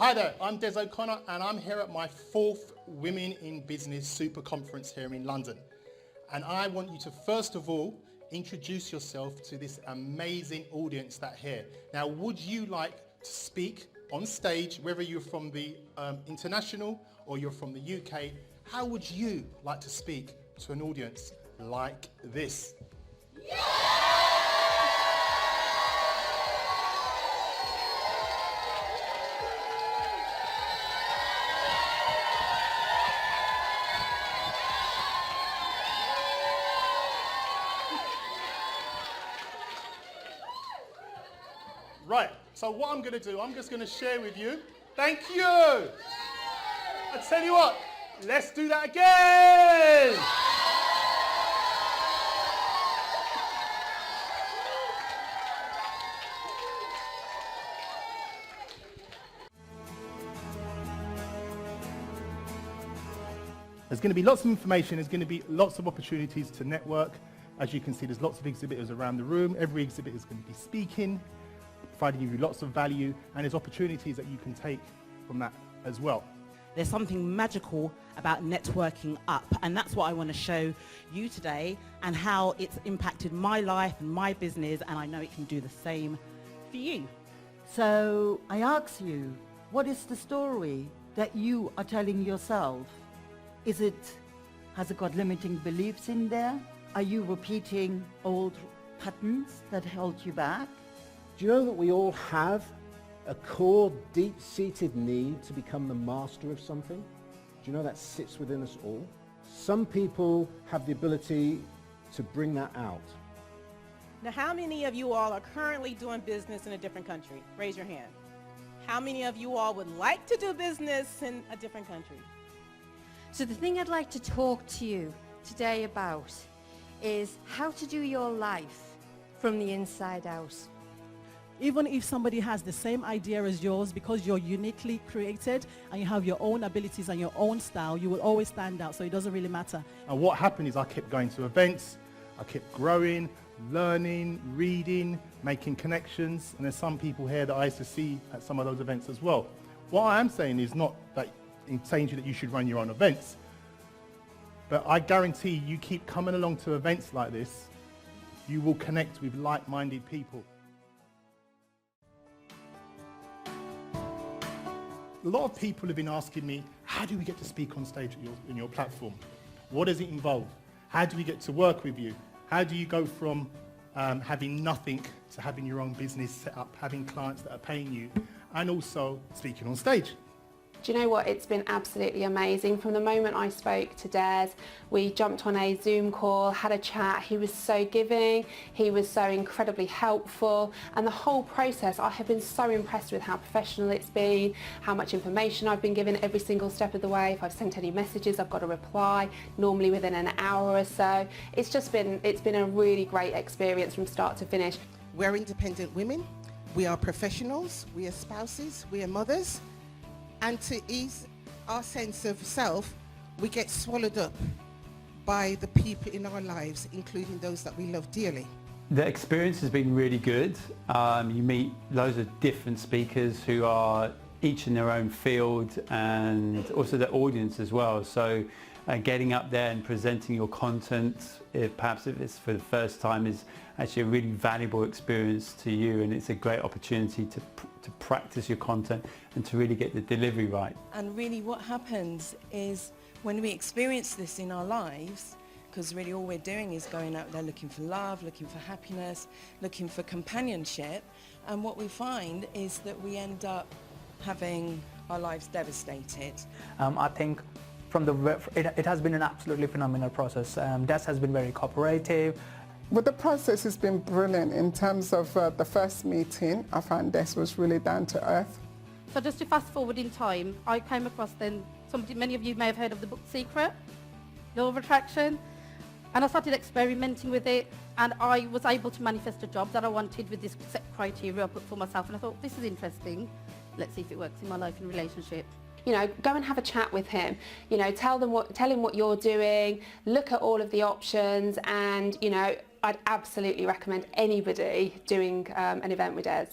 Hi there, I'm Des O'Connor and I'm here at my 4th Women in Business Super Conference here in London. And I want you to first of all introduce yourself to this amazing audience that are here. Now, would you like to speak on stage, whether you're from the international or you're from the UK, how would you like to speak to an audience like this? Right, so what I'm going to do, I'm just going to share with you. Thank you! I tell you what, let's do that again! There's going to be lots of information, there's going to be lots of opportunities to network. As you can see, there's lots of exhibitors around the room. Every exhibitor is going to be speaking, providing you lots of value, and there's opportunities that you can take from that as well. There's something magical about networking up, and that's what I want to show you today and how it's impacted my life and my business, and I know it can do the same for you. So I ask you, what is the story that you are telling yourself? Has it got limiting beliefs in there? Are you repeating old patterns that held you back? Do you know that we all have a core, deep-seated need to become the master of something? Do you know that sits within us all? Some people have the ability to bring that out. Now, how many of you all are currently doing business in a different country? Raise your hand. How many of you all would like to do business in a different country? So the thing I'd like to talk to you today about is how to do your life from the inside out. Even if somebody has the same idea as yours, because you're uniquely created and you have your own abilities and your own style, you will always stand out, so it doesn't really matter. And what happened is I kept going to events, I kept growing, learning, reading, making connections, and there's some people here that I used to see at some of those events as well. What I am saying is not that saying to you that you should run your own events, but I guarantee you keep coming along to events like this, you will connect with like-minded people. A lot of people have been asking me, how do we get to speak on stage in your platform? What does it involve? How do we get to work with you? How do you go from having nothing to having your own business set up, having clients that are paying you, and also speaking on stage? Do you know what? It's been absolutely amazing. From the moment I spoke to Des, we jumped on a Zoom call, had a chat. He was so giving, he was so incredibly helpful, and the whole process, I have been so impressed with how professional it's been, how much information I've been given every single step of the way. If I've sent any messages, I've got a reply, normally within an hour or so. It's been a really great experience from start to finish. We're independent women, we are professionals, we are spouses, we are mothers. And to ease our sense of self, we get swallowed up by the people in our lives, including those that we love dearly. The experience has been really good. You meet loads of different speakers who are each in their own field, and also the audience as well. So getting up there and presenting your content, perhaps if it's for the first time, is actually a really valuable experience to you, and it's a great opportunity to practice your content and to really get the delivery right. And really what happens is when we experience this in our lives, because really all we're doing is going out there looking for love, looking for happiness, looking for companionship, and what we find is that we end up having our lives devastated. I think it has been an absolutely phenomenal process. Des has been very cooperative. But the process has been brilliant in terms of the first meeting. I found Des was really down to earth. So just to fast forward in time, I came across many of you may have heard of the book Secret, Law of Attraction, and I started experimenting with it, and I was able to manifest a job that I wanted with this set criteria I put for myself, and I thought, this is interesting. Let's see if it works in my life and relationship. You know, go and have a chat with him. You know, tell him what you're doing, look at all of the options, and, you know, I'd absolutely recommend anybody doing an event with Des.